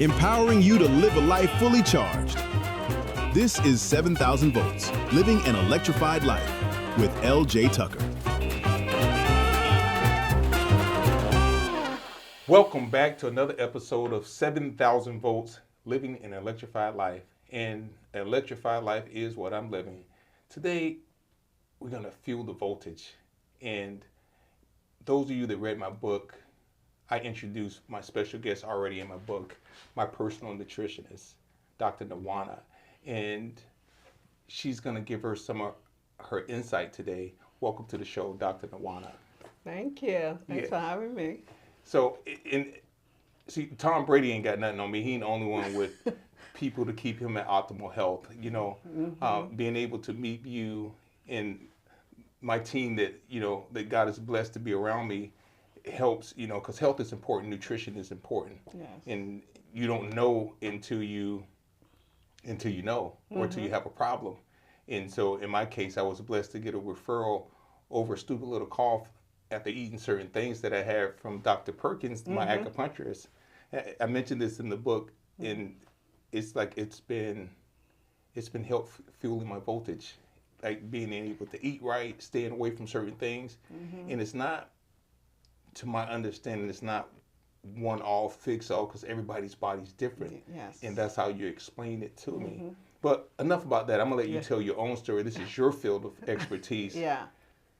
empowering you to live a life fully charged. This is 7,000 Volts, Living an Electrified Life with L.J. Tucker. Welcome back to another episode of 7,000 Volts, Living an Electrified Life. And an electrified life is what I'm living. Today, we're going to fuel the voltage. And those of you that read my book, I introduced my special guest already in my book, my personal nutritionist, Dr. Nwanna. And she's going to give her some of her insight today. Welcome to the show, Dr. Nwanna. Thank you. Thanks for having me. So, see, Tom Brady ain't got nothing on me. He ain't the only one with people to keep him at optimal health. You know, being able to meet you and my team that, you know, that God is blessed to be around me helps, you know, because health is important, nutrition is important. Yes. And you don't know until you know, or until you have a problem. And so in my case, I was blessed to get a referral over a stupid little cough after eating certain things that I had from Dr. Perkins, my acupuncturist. I mentioned this in the book, and it's like it's been help fueling my voltage, like being able to eat right, staying away from certain things. And it's not, to my understanding, it's not one all fix all, because everybody's body's different. Yes. And that's how you explain it to me. But enough about that. I'm gonna let you tell your own story. This is your field of expertise. Yeah.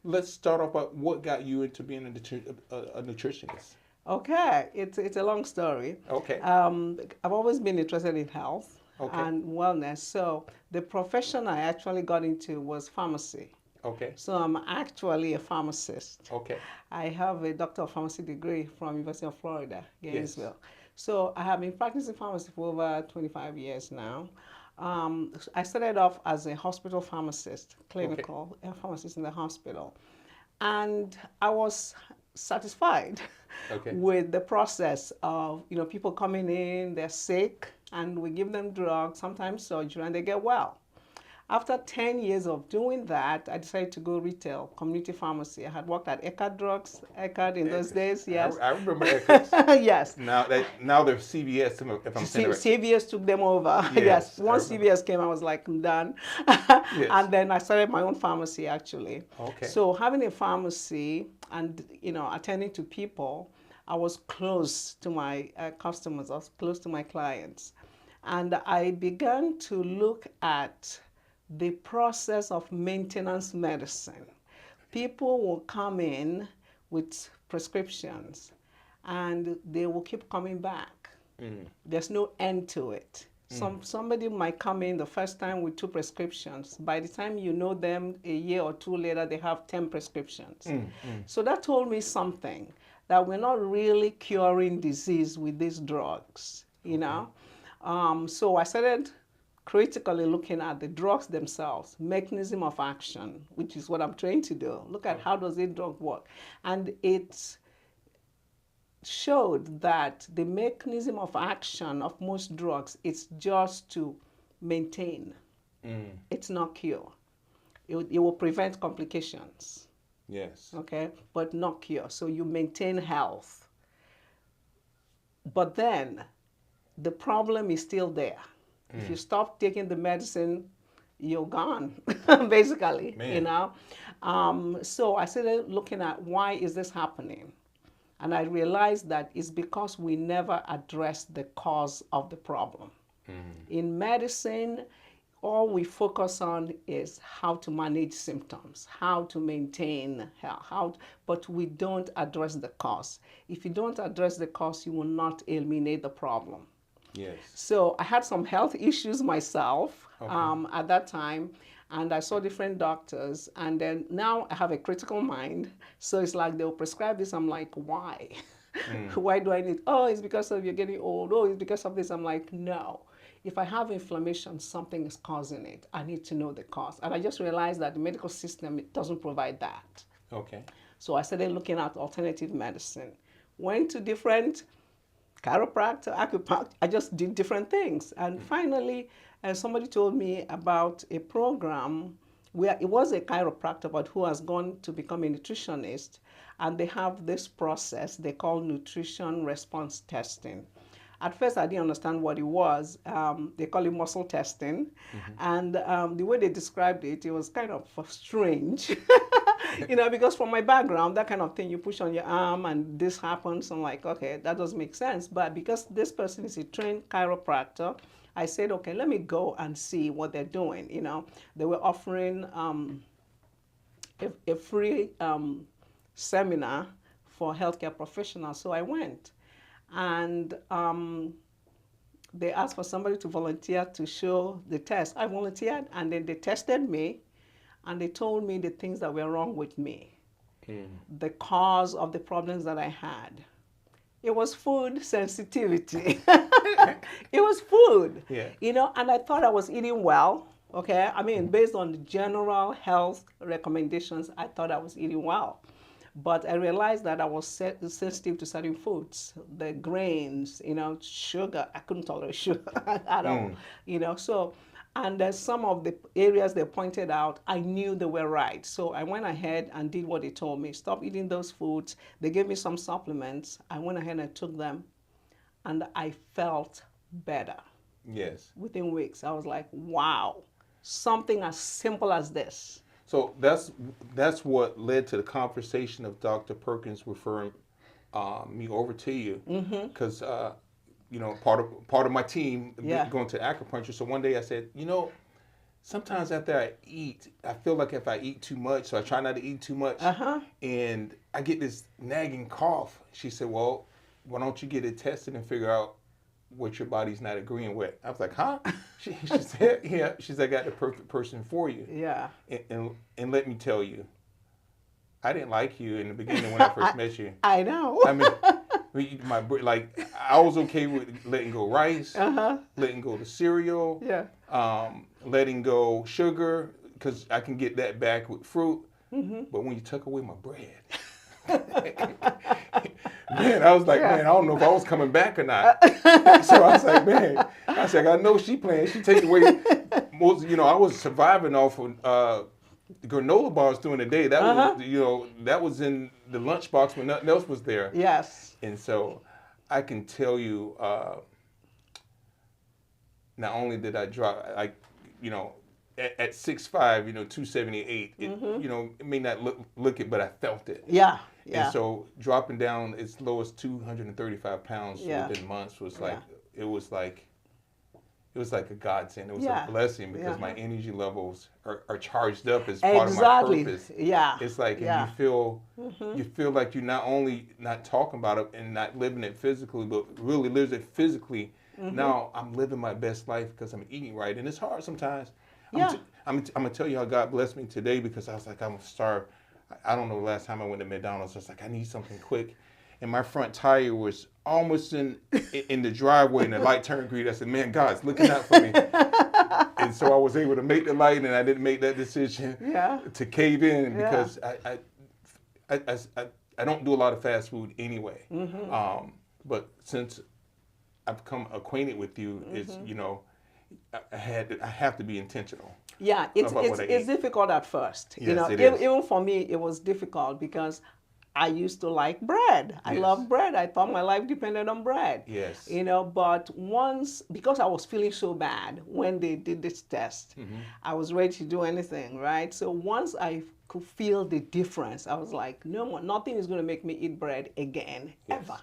Let's start off by what got you into being a nutritionist. Okay, it's a long story. Okay. I've always been interested in health and wellness. So the profession I actually got into was pharmacy. Okay. So I'm actually a pharmacist. Okay. I have a Doctor of Pharmacy degree from University of Florida, Gainesville. So I have been practicing pharmacy for over 25 years now. I started off as a hospital pharmacist, clinical pharmacist in the hospital. And I was satisfied with the process of, you know, people coming in, they're sick, and we give them drugs, sometimes surgery, and they get well. After 10 years of doing that, I decided to go retail, community pharmacy. I had worked at Eckerd Drugs, Eckerd in those days, yes. I remember Eckerd. Yes. Now they're CVS, if I'm saying right. CVS took them over. Yes. Once CVS came, I was like, I'm done. And then I started my own pharmacy, actually. Okay. So having a pharmacy and, you know, attending to people, I was close to my customers. I was close to my clients. And I began to look at the process of maintenance medicine. People will come in with prescriptions and they will keep coming back. There's no end to it. Somebody might come in the first time with 2 prescriptions. By the time you know them, a year or 2 later, they have 10 prescriptions. So that told me something, that we're not really curing disease with these drugs, you know? So I started critically looking at the drugs themselves, mechanism of action, which is what I'm trained to do. Look at how does a drug work. And it showed that the mechanism of action of most drugs is just to maintain. It's not cure. It will prevent complications. Yes. Okay, but not cure. So you maintain health. But then the problem is still there. If you stop taking the medicine, you're gone, basically, you know. So I started looking at why is this happening? And I realized that it's because we never addressed the cause of the problem. In medicine, all we focus on is how to manage symptoms, how to maintain health, but we don't address the cause. If you don't address the cause, you will not eliminate the problem. Yes. So I had some health issues myself at that time, and I saw different doctors, and then now I have a critical mind. So it's like they'll prescribe this. I'm like, why? Why do I need? Oh, it's because of you're getting old. Oh, it's because of this. I'm like, no. If I have inflammation, something is causing it. I need to know the cause. And I just realized that the medical system, it doesn't provide that. Okay. So I started looking at alternative medicine. Went to different chiropractor, acupuncture. I just did different things. And finally, somebody told me about a program where it was a chiropractor, but who has gone to become a nutritionist. And they have this process they call nutrition response testing. At first, I didn't understand what it was. They call it muscle testing. And the way they described it, it was kind of strange. Because from my background, that kind of thing, you push on your arm and this happens. I'm like, okay, that doesn't make sense. But because this person is a trained chiropractor, I said, okay, let me go and see what they're doing. They were offering a free seminar for healthcare professionals. So I went, and they asked for somebody to volunteer to show the test. I volunteered, and then they tested me, and they told me the things that were wrong with me, the cause of the problems that I had. It was food sensitivity. It was food, and I thought I was eating well. Okay, I mean, based on the general health recommendations, I thought I was eating well. But I realized that I was sensitive to certain foods, the grains, sugar. I couldn't tolerate sugar at all, So, and some of the areas they pointed out, I knew they were right. So I went ahead and did what they told me. Stop eating those foods. They gave me some supplements. I went ahead and took them, and I felt better. Yes. Within weeks, I was like, wow, something as simple as this. So that's what led to the conversation of Dr. Perkins referring me over to you, because part of my team going to acupuncture. So one day I said, sometimes after I eat, I feel like if I eat too much, so I try not to eat too much, and I get this nagging cough. She said, well, why don't you get it tested and figure out what your body's not agreeing with? I was like, huh? She said, yeah. She said, I got the perfect person for you. Yeah. And let me tell you, I didn't like you in the beginning when I first met you. I know. I mean, I was okay with letting go rice, letting go the cereal, letting go sugar, because I can get that back with fruit. But when you took away my bread, man, I was like, man, I don't know if I was coming back or not. So I was like, man, I know she playing. She take away most. I was surviving off of granola bars during the day. That was, that was in the lunchbox when nothing else was there. Yes. And so I can tell you, not only did I drop, at 6'5", 278, it may not look it, but I felt it. Yeah. And so dropping down as low as 235 pounds within months was like, it was like a godsend. It was a blessing, because my energy levels are charged up as part of my purpose. Yeah. It's like, and you feel like you're not only not talking about it and not living it physically, but really lives it physically. Now I'm living my best life because I'm eating right. And it's hard sometimes. I'm going to tell you how God blessed me today, because I was like, I'm starved. I don't know the last time I went to McDonald's. I was like, I need something quick. And my front tire was almost in the driveway, and the light turned green. I said, man, God's looking out for me. And so I was able to make the light, and I didn't make that decision to cave in, because I don't do a lot of fast food anyway. But since I've become acquainted with you, it's, I have to be intentional. Yeah, it's difficult at first. Yes, even for me, it was difficult, because I used to like bread. I love bread. I thought my life depended on bread. Yes. But once, because I was feeling so bad when they did this test, I was ready to do anything, right? So once I could feel the difference, I was like, no more, nothing is going to make me eat bread again, ever.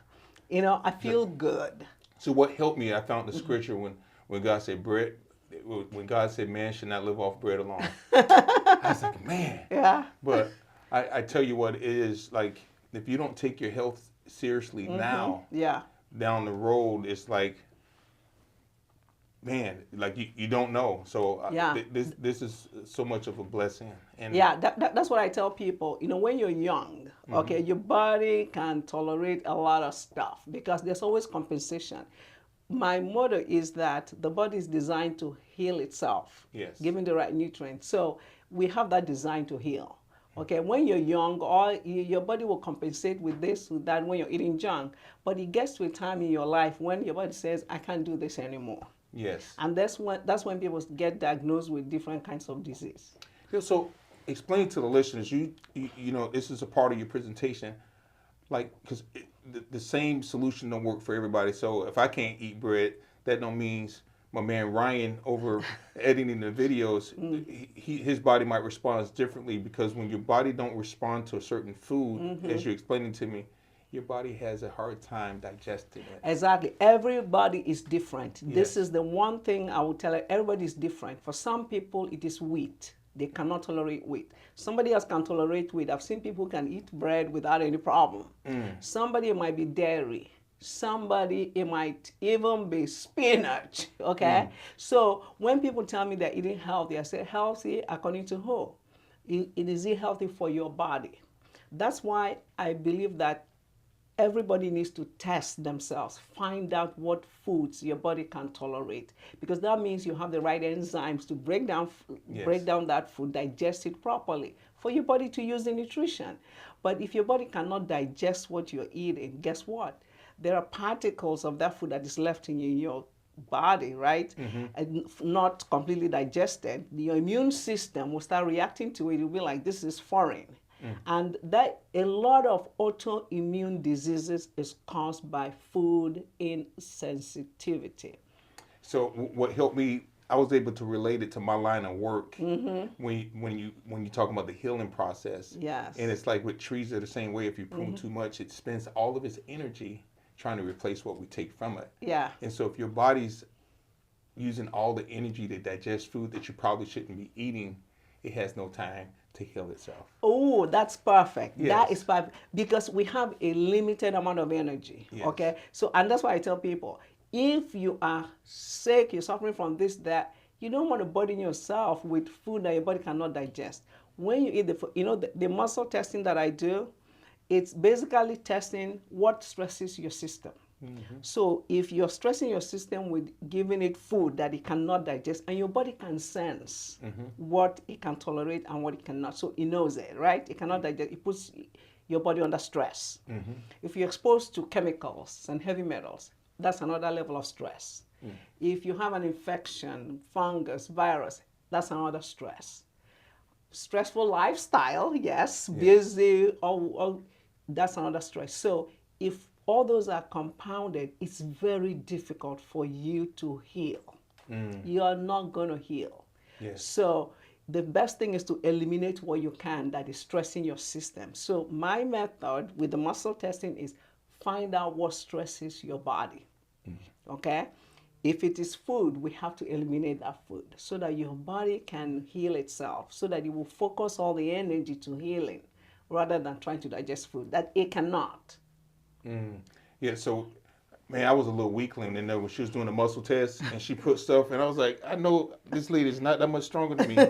I feel good. So what helped me, I found the scripture when God said bread, when God said man should not live off bread alone. I was like, man. Yeah. But I tell you what, it is like, if you don't take your health seriously now, down the road, it's like, man, like you don't know. So this is so much of a blessing. And that's what I tell people. When you're young, okay, your body can tolerate a lot of stuff, because there's always compensation. My motto is that the body is designed to heal itself, given the right nutrients. So we have that design to heal. Okay, when you're young, your body will compensate with this, with that, when you're eating junk. But it gets to a time in your life when your body says, I can't do this anymore. Yes. And that's when people get diagnosed with different kinds of disease. So explain to the listeners, you know, this is a part of your presentation, like, because the same solution don't work for everybody. So if I can't eat bread, that don't means my man Ryan over editing the videos, his body might respond differently, because when your body don't respond to a certain food, as you're explaining to me, your body has a hard time digesting it. Exactly. Everybody is different. Yes. This is the one thing I would tell you. Everybody is different. For some people, it is wheat. They cannot tolerate wheat. Somebody else can tolerate wheat. I've seen people who can eat bread without any problem. Somebody, it might be dairy. Somebody, it might even be spinach. Okay? So when people tell me they're eating healthy, I say, healthy according to who? It is healthy for your body. That's why I believe that everybody needs to test themselves, find out what foods your body can tolerate, because that means you have the right enzymes to break down that food, digest it properly for your body to use the nutrition. But if your body cannot digest what you're eating, guess what? There are particles of that food that is left in your body, right? And not completely digested. Your immune system will start reacting to it. It will be like, this is foreign. And that a lot of autoimmune diseases is caused by food insensitivity. So what helped me, I was able to relate it to my line of work when you talk about the healing process. Yes. And it's like with trees are the same way. If you prune too much, it spends all of its energy trying to replace what we take from it. Yeah. And so if your body's using all the energy to digest food that you probably shouldn't be eating, it has no time to heal itself. Oh, that's perfect. Yes. That is perfect, because we have a limited amount of energy. Yes. Okay. So, and that's why I tell people, if you are sick, you're suffering from this, that, you don't want to burden yourself with food that your body cannot digest. When you eat the food, the muscle testing that I do, it's basically testing what stresses your system. So if you're stressing your system with giving it food that it cannot digest, and your body can sense what it can tolerate and what it cannot, so it knows it, right? It cannot digest, it puts your body under stress. If you're exposed to chemicals and heavy metals, that's another level of stress. If you have an infection, fungus, virus, that's another stress. Stressful lifestyle, yes. Busy, that's another stress. So if all those are compounded, it's very difficult for you to heal. You are not going to heal. Yes. So the best thing is to eliminate what you can that is stressing your system. So my method with the muscle testing is find out what stresses your body. Okay? If it is food, we have to eliminate that food so that your body can heal itself, so that it will focus all the energy to healing rather than trying to digest food that it cannot. Yeah, so, man, I was a little weakling in there when she was doing the muscle test, and she put stuff, and I was like, I know this lady is not that much stronger than me,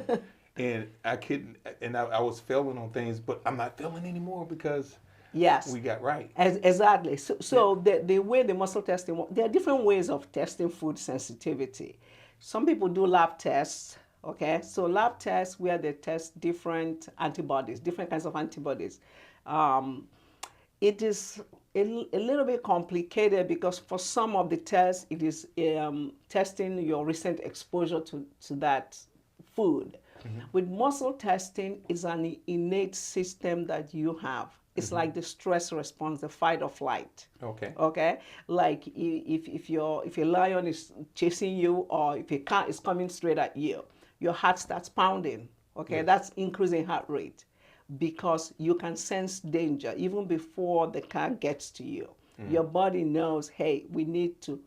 and I couldn't, and I was failing on things, but I'm not failing anymore because we got right. Exactly. So the way the muscle testing, there are different ways of testing food sensitivity. Some people do lab tests. Okay, so lab tests where they test different antibodies, different kinds of antibodies. It is a little bit complicated because for some of the tests, it is testing your recent exposure to that food. With muscle testing, it's an innate system that you have. It's like the stress response, the fight or flight. Okay. Okay. Like if a lion is chasing you, or if a car is coming straight at you, your heart starts pounding. Okay. Yes. That's increasing heart rate because you can sense danger even before the car gets to you. Your body knows, hey, we need to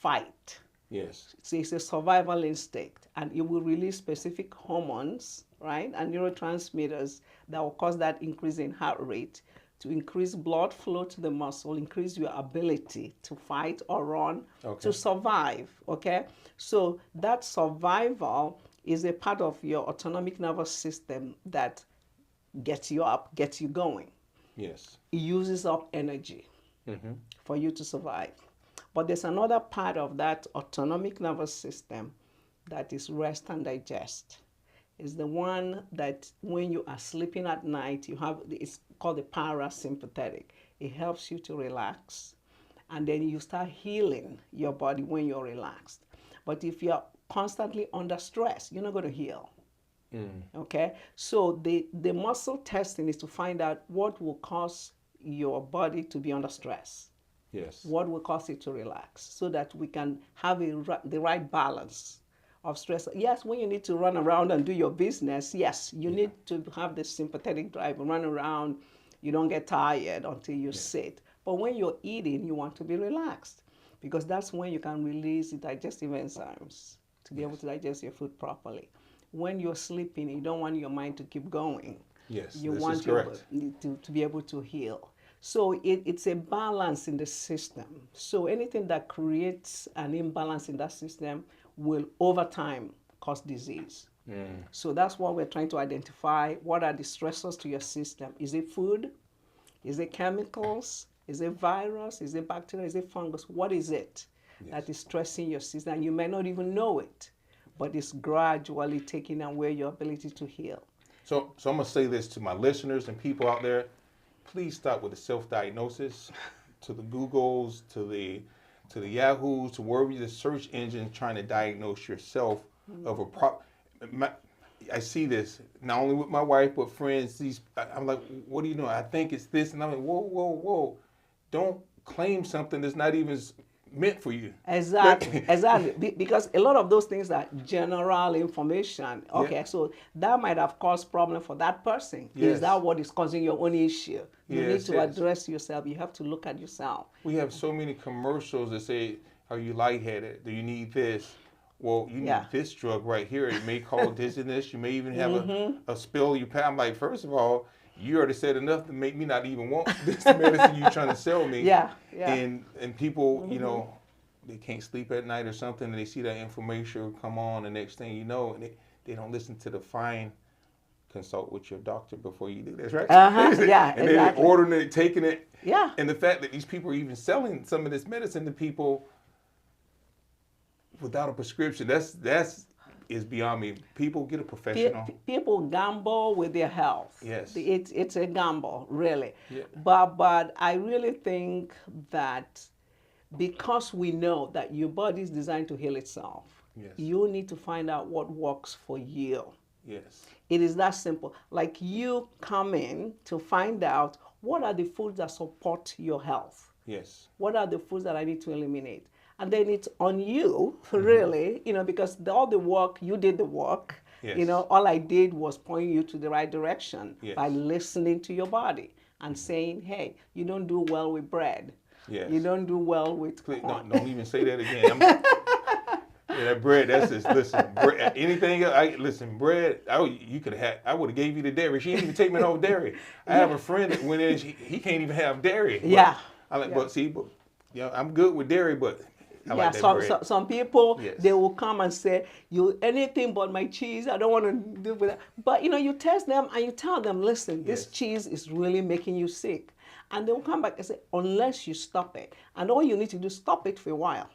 fight. Yes. So it's a survival instinct, and it will release specific hormones, right, and neurotransmitters that will cause that increase in heart rate to increase blood flow to the muscle, increase your ability to fight or run, to survive, okay? So that survival is a part of your autonomic nervous system that gets you up, gets you going. Yes. It uses up energy for you to survive. But there's another part of that autonomic nervous system that is rest and digest. It's the one that when you are sleeping at night, you have, it's called the parasympathetic. It helps you to relax, and then you start healing your body when you're relaxed. But if you're constantly under stress, you're not going to heal. Okay? So the muscle testing is to find out what will cause your body to be under stress? Yes. What will cause it to relax so that we can have the right balance of stress? Yes, when you need to run around and do your business, yes, you need to have the sympathetic drive and run around. You don't get tired until you sit. But when you're eating, you want to be relaxed because that's when you can release the digestive enzymes to be able to digest your food properly. When you're sleeping, you don't want your mind to keep going. Yes, You this want is correct. to be able to heal. So it's a balance in the system. So anything that creates an imbalance in that system will, over time, cause disease. So that's what we're trying to identify. What are the stressors to your system? Is it food? Is it chemicals? Is it virus? Is it bacteria? Is it fungus? What is it that is stressing your system? And you may not even know it, but it's gradually taking away your ability to heal. So I'm going to say this to my listeners and people out there. Please stop with the self-diagnosis, to the Googles, to the Yahoos, to wherever the search engine trying to diagnose yourself of a problem. I see this not only with my wife but friends. I'm like, what do you know? I think it's this, and I'm like, whoa! Don't claim something that's not even meant for you. Exactly, exactly. Because a lot of those things are general information. Okay, so that might have caused problem for that person. Yes. Is that what is causing your own issue? You need Yes, to address yourself. You have to look at yourself. We have so many commercials that say, "Are you lightheaded? Do you need this?" Well, you need this drug right here. It may cause dizziness. You may even have a spill. I'm like, first of all, you already said enough to make me not even want this medicine you're trying to sell me. Yeah. And people, you know, they can't sleep at night or something, and they see that infomercial come on, the next thing you know, and they don't listen to the fine. Consult with your doctor before you do this, right? Yeah, and exactly. they're ordering it, taking it. Yeah. And the fact that these people are even selling some of this medicine to people without a prescription, that's is beyond me. People get a professional. People gamble with their health. Yes. It's a gamble, really. Yeah. But I really think that because we know that your body is designed to heal itself, you need to find out what works for you. Yes. It is that simple. Like you come in to find out what are the foods that support your health. Yes. What are the foods that I need to eliminate? And then it's on you, really, you know, because all the work, you did the work. Yes. You know, all I did was point you to the right direction by listening to your body and saying, hey, you don't do well with bread. Yes. You don't do well with corn. Don't even say that again. That bread, that's just, listen, bread, anything else, bread, I would have gave you the dairy. She didn't even take me no dairy. I have a friend that went in, he can't even have dairy. Yeah. I'm like, but I'm good with dairy, but I like that bread. Some people, they will come and say, anything but my cheese, I don't want to do with that. But, you know, you test them and you tell them, listen, this cheese is really making you sick. And they will come back and say, unless you stop it. And all you need to do is stop it for a while.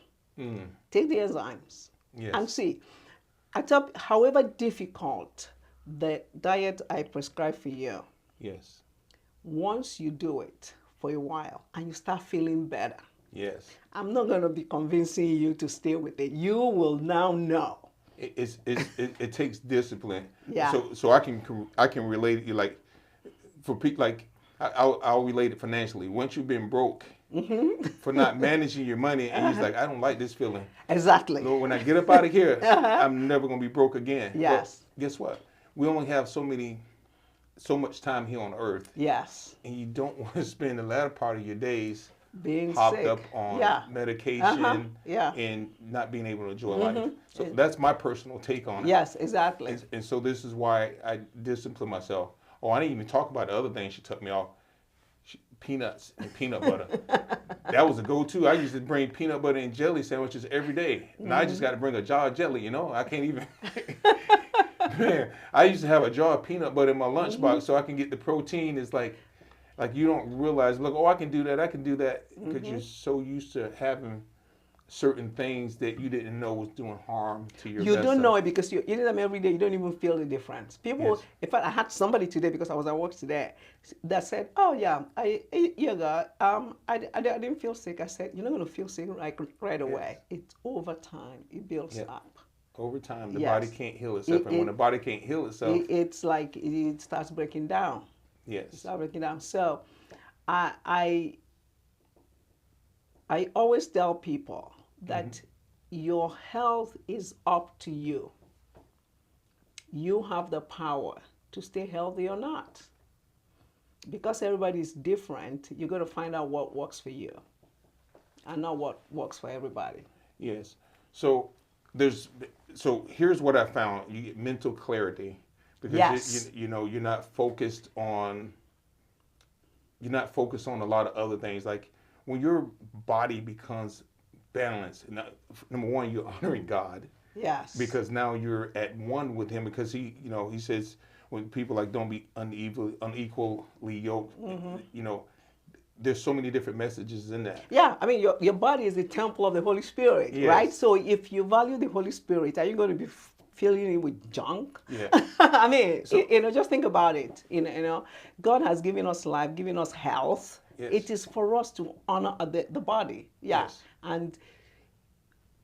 Take the enzymes and see. I tell, however difficult the diet I prescribe for you, once you do it for a while and you start feeling better, I'm not going to be convincing you to stay with it. You will now know. It takes discipline. Yeah. So I can relate it, like, for people, like, I'll relate it financially. Once you've been broke for not managing your money, and he's like, I don't like this feeling. Exactly. So when I get up out of here, I'm never going to be broke again. Yes. But guess what? We only have so much time here on earth. Yes. And you don't want to spend the latter part of your days being hopped sick. up on medication and not being able to enjoy life. So that's my personal take on it. Yes, exactly. And so this is why I discipline myself. Oh, I didn't even talk about the other thing she took me off. Peanuts and peanut butter. That was a go-to. I used to bring peanut butter and jelly sandwiches every day. Now I just got to bring a jar of jelly, you know? I can't even. Man, I used to have a jar of peanut butter in my lunchbox so I can get the protein. It's like you don't realize, look, I can do that, because you're so used to having certain things that you didn't know was doing harm to your vessel. Don't know it because you're eating them every day. You don't even feel the difference. People, in fact, I had somebody today, because I was at work today, that said, oh yeah, I ate yoga. I didn't feel sick. I said, you're not going to feel sick right away. It's over time. It builds up. Over time, the body can't heal itself. And when the body can't heal itself, it's like it starts breaking down. Yes. It starts breaking down. So I always tell people that your health is up to you. You have the power to stay healthy or not. Because everybody is different, you're going to find out what works for you and not what works for everybody. Yes. So here's what I found. You get mental clarity because Yes. you know you're not focused on a lot of other things. Like when your body becomes balanced, number one, you're honoring God. Yes. Because now you're at one with him because he says when people like don't be unequally yoked, there's so many different messages in that. Yeah, I mean, your body is the temple of the Holy Spirit, Yes. right? So if you value the Holy Spirit, are you going to be filling it with junk? Yeah. I mean, just think about it. God has given us life, given us health. Yes. It is for us to honor the body. Yeah. Yes. And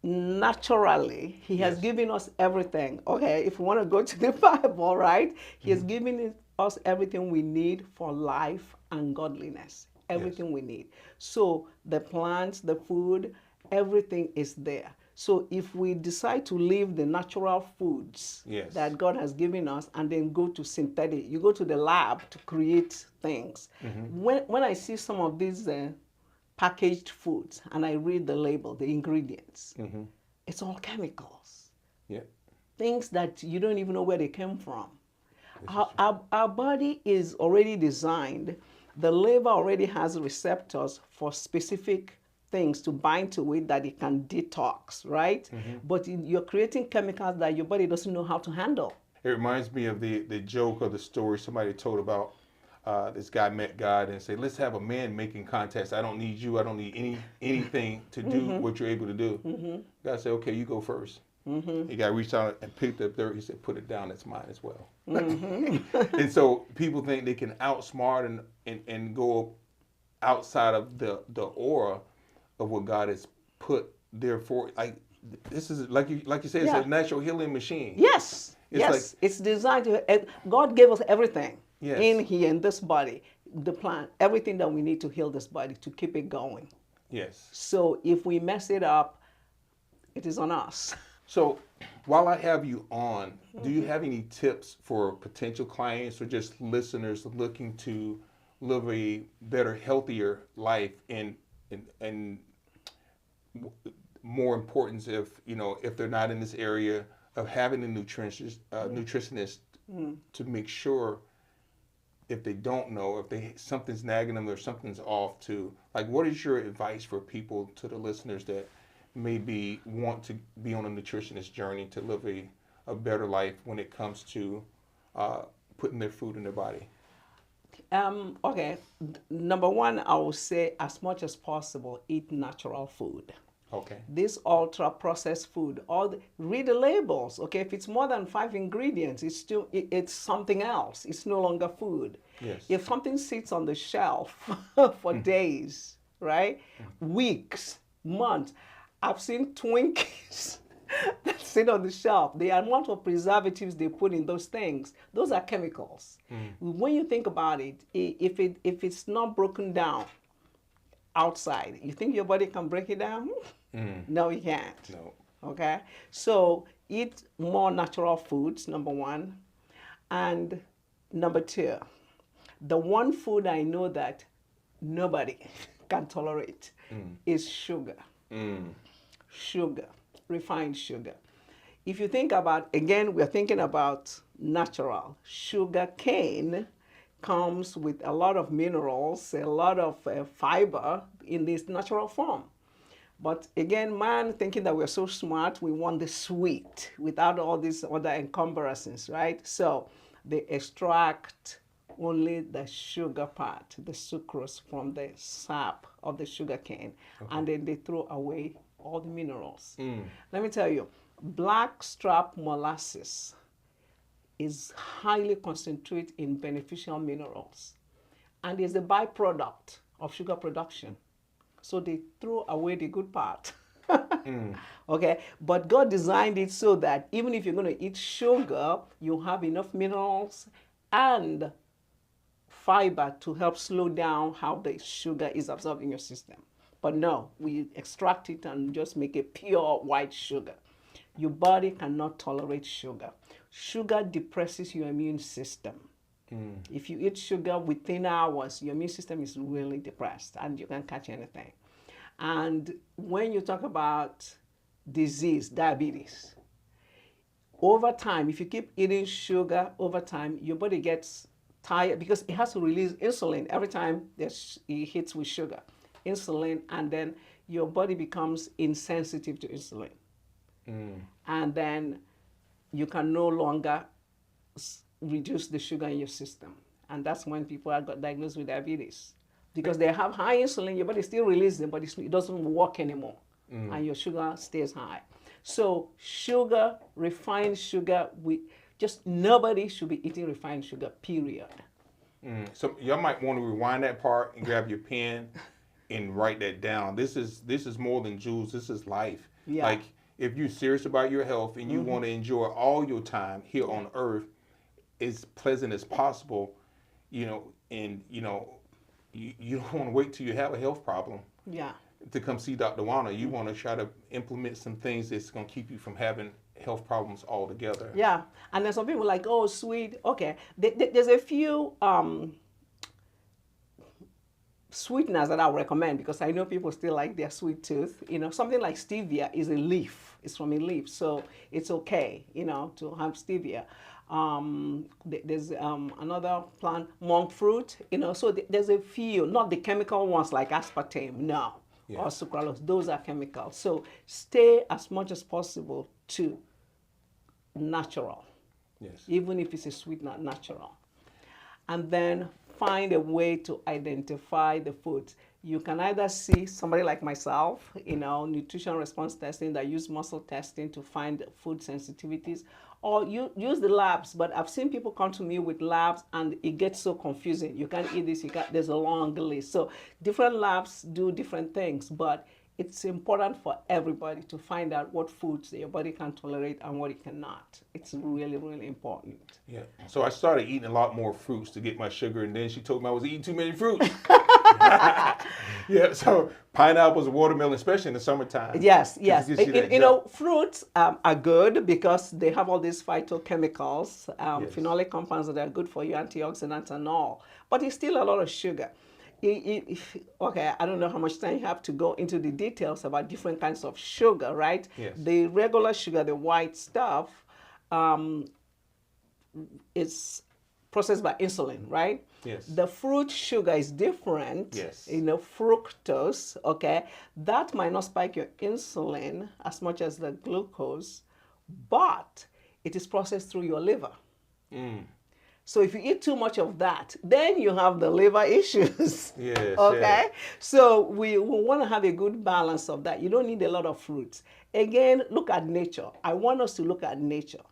naturally, he has given us everything. Okay, if we want to go to the Bible, right? He has given us everything we need for life and godliness. Everything we need. So the plants, the food, everything is there. So if we decide to leave the natural foods that God has given us and then go to synthetic, you go to the lab to create things. When I see some of these packaged foods and I read the label, the ingredients, it's all chemicals. Yeah. Things that you don't even know where they came from. Our body is already designed. The liver already has receptors for specific things to bind to it that it can detox, right? But you're creating chemicals that your body doesn't know how to handle. It reminds me of the joke or the story somebody told about this guy met God and said, let's have a man making contest. I don't need you. I don't need anything to do what you're able to do. God said, okay, you go first. He got reached out and picked up dirt. He said, put it down. It's mine as well. And so people think they can outsmart and go outside of the aura of what God has put there for. Like this is like you said, it's a natural healing machine. Yes. It's designed to. God gave us everything in here in this body, the plant, everything that we need to heal this body to keep it going. Yes. So if we mess it up, it is on us. So while I have you on, do you have any tips for potential clients or just listeners looking to live a better, healthier life and more importance if they're not in this area of having a nutritionist to make sure if they don't know, if something's nagging them or something's off to, like, what is your advice for people, to the listeners that maybe want to be on a nutritionist journey to live a better life when it comes to putting their food in their body? Okay. Number one, I will say as much as possible, eat natural food. Okay. This ultra processed food, read the labels. Okay, if it's more than 5 ingredients, it's something else. It's no longer food. Yes. If something sits on the shelf for days, right, weeks, months, I've seen Twinkies that sit on the shelf. The amount of preservatives they put in those things, those are chemicals. When you think about it, if it's not broken down outside, you think your body can break it down? No, you can't. No. Okay? So eat more natural foods, number one. And number two, the one food I know that nobody can tolerate is sugar. Sugar, refined sugar. If you think about, again, we're thinking about natural. Sugar cane comes with a lot of minerals, a lot of fiber in this natural form. But again, man, thinking that we're so smart, we want the sweet without all these other encumbrances, right? So they extract only the sugar part, the sucrose, from the sap of the sugar cane, and then they throw away all the minerals. Let me tell you, blackstrap molasses is highly concentrated in beneficial minerals and is a byproduct of sugar production. So they throw away the good part. Okay, but God designed it so that even if you're going to eat sugar, you have enough minerals and fiber to help slow down how the sugar is absorbed in your system. But no, we extract it and just make it pure white sugar. Your body cannot tolerate sugar. Sugar depresses your immune system. If you eat sugar within hours, your immune system is really depressed and you can't catch anything. And when you talk about disease, diabetes, over time, if you keep eating sugar over time, your body gets tired because it has to release insulin every time it hits with sugar. Insulin, and then your body becomes insensitive to insulin. And then you can no longer reduce the sugar in your system. And that's when people are got diagnosed with diabetes. Because they have high insulin, your body still releases it, but it doesn't work anymore. And your sugar stays high. So sugar, refined sugar, nobody should be eating refined sugar, period. So y'all might want to rewind that part and grab your pen and write that down. This is more than jewels. This is life. Yeah. Like, if you're serious about your health and you want to enjoy all your time here on earth as pleasant as possible, you don't want to wait till you have a health problem to come see Dr. Nwanna. You want to try to implement some things that's going to keep you from having health problems altogether. Yeah, and then some people like, oh, sweet. Okay, there's a few sweeteners that I would recommend because I know people still like their sweet tooth. Something like stevia is a leaf. It's from a leaf, so it's okay, to have stevia. There's another plant, monk fruit. So there's a few, not the chemical ones like aspartame, no, or sucralose. Those are chemicals. So stay as much as possible to natural. Yes. Even if it's a sweetener, natural. And then find a way to identify the foods. You can either see somebody like myself, nutrition response testing that use muscle testing to find food sensitivities, or you use the labs. But I've seen people come to me with labs and it gets so confusing. You can't eat this, there's a long list. So different labs do different things, but it's important for everybody to find out what foods your body can tolerate and what it cannot. It's really, really important. Yeah. So I started eating a lot more fruits to get my sugar, and then she told me I was eating too many fruits. Yeah. So pineapples and watermelon, especially in the summertime. Yes. Fruits are good because they have all these phytochemicals, phenolic compounds that are good for you, antioxidants and all. But it's still a lot of sugar. Okay, I don't know how much time you have to go into the details about different kinds of sugar, right? Yes. The regular sugar, the white stuff, is processed by insulin, right? Yes. The fruit sugar is different. Yes. Fructose, okay? That might not spike your insulin as much as the glucose, but it is processed through your liver. So if you eat too much of that, then you have the liver issues. Yes. Okay? Yes. So we want to have a good balance of that. You don't need a lot of fruits. Again, look at nature. I want us to look at nature.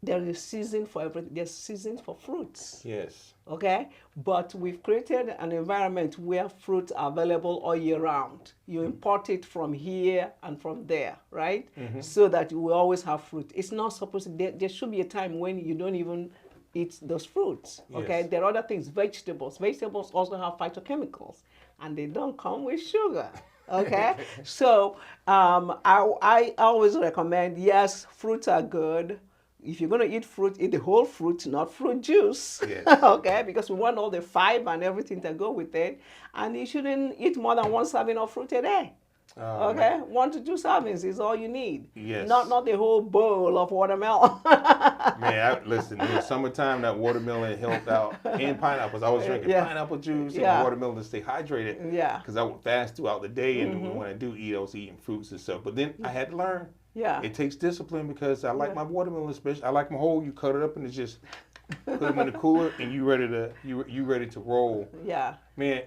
There is a season for everything. There's season for fruits. Yes. Okay? But we've created an environment where fruits are available all year round. You import it from here and from there, right? So that you will always have fruit. It's not supposed to, there should be a time when you don't even eat those fruits, okay? Yes. There are other things, vegetables. Vegetables also have phytochemicals, and they don't come with sugar, okay? So I always recommend, yes, fruits are good. If you're going to eat fruit, eat the whole fruit, not fruit juice, Yes. okay? Because we want all the fiber and everything to go with it. And you shouldn't eat more than one serving of fruit a day. Okay, 1 to 2 servings is all you need. Yes. Not the whole bowl of watermelon. Man, listen, in the summertime, that watermelon helped out. And pineapples. I was drinking pineapple juice and watermelon to stay hydrated. Yeah. Because I would fast throughout the day, and when I do eat, I was eating fruits and stuff. But then I had to learn. Yeah. It takes discipline because I like my watermelon, especially. I like them whole. You cut it up and it's just put them in the cooler, and you ready to roll. Yeah. Man,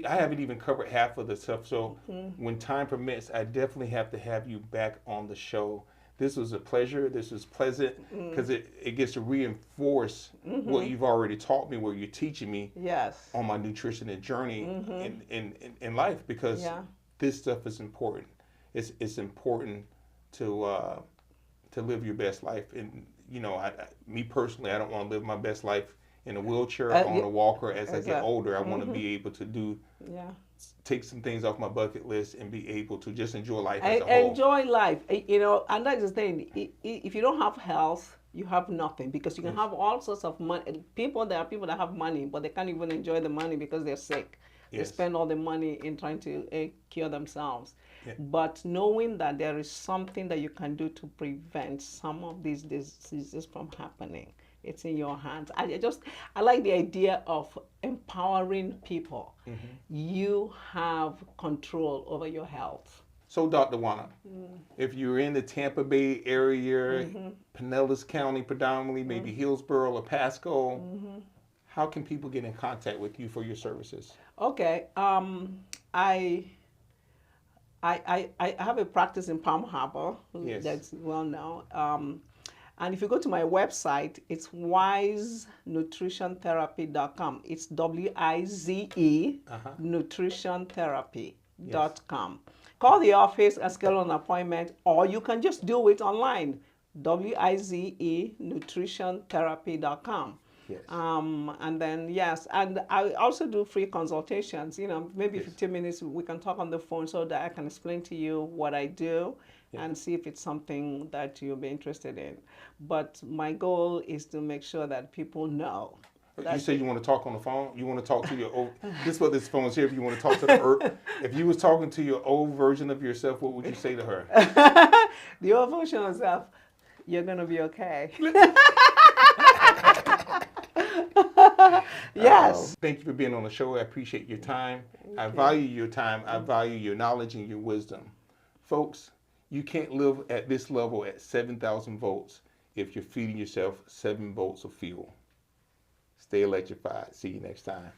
I haven't even covered half of the stuff, so when time permits, I definitely have to have you back on the show. This was a pleasure. This was pleasant because it gets to reinforce what you've already taught me, what you're teaching me on my nutrition and journey in life, because this stuff is important. It's important to live your best life. And me personally, I don't want to live my best life in a wheelchair, Yeah. on a walker. As I get Exactly. older, I want to be able to Yeah. take some things off my bucket list and be able to just enjoy life as a whole. Enjoy life, and that's the thing. If you don't have health, you have nothing, because you can have all sorts of money. There are people that have money, but they can't even enjoy the money because they're sick. They Yes. spend all the money in trying to cure themselves. Yeah. But knowing that there is something that you can do to prevent some of these diseases from happening, it's in your hands. I like the idea of empowering people. You have control over your health. So, Dr. Nwanna, if you're in the Tampa Bay area, Pinellas County predominantly, maybe Hillsborough or Pasco, how can people get in contact with you for your services? Okay. I have a practice in Palm Harbor. Yes. That's well known. And if you go to my website, it's wizenutritiontherapy.com. It's WIZE nutritiontherapy.com. Call the office and schedule an appointment, or you can just do it online. WIZE nutritiontherapy.com. Yes. And then, yes, and I also do free consultations, maybe 15 minutes we can talk on the phone so that I can explain to you what I do and see if it's something that you'll be interested in. But my goal is to make sure that people know. You say you want to talk on the phone? You want to talk to your old, this is what this phone is here, if you want to talk to the if you was talking to your old version of yourself, what would you say to her? The old version of yourself, you're going to be okay. Yes. Thank you for being on the show. I appreciate your time. I value your time. I value your knowledge and your wisdom. Folks, you can't live at this level at 7,000 volts if you're feeding yourself 7 volts of fuel. Stay electrified. See you next time.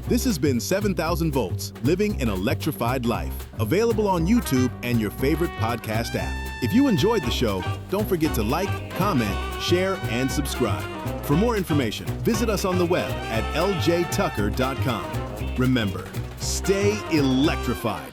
This has been 7,000 Volts, Living an Electrified Life, available on YouTube and your favorite podcast app. If you enjoyed the show, don't forget to like, comment, share, and subscribe. For more information, visit us on the web at ljtucker.com. Remember, stay electrified.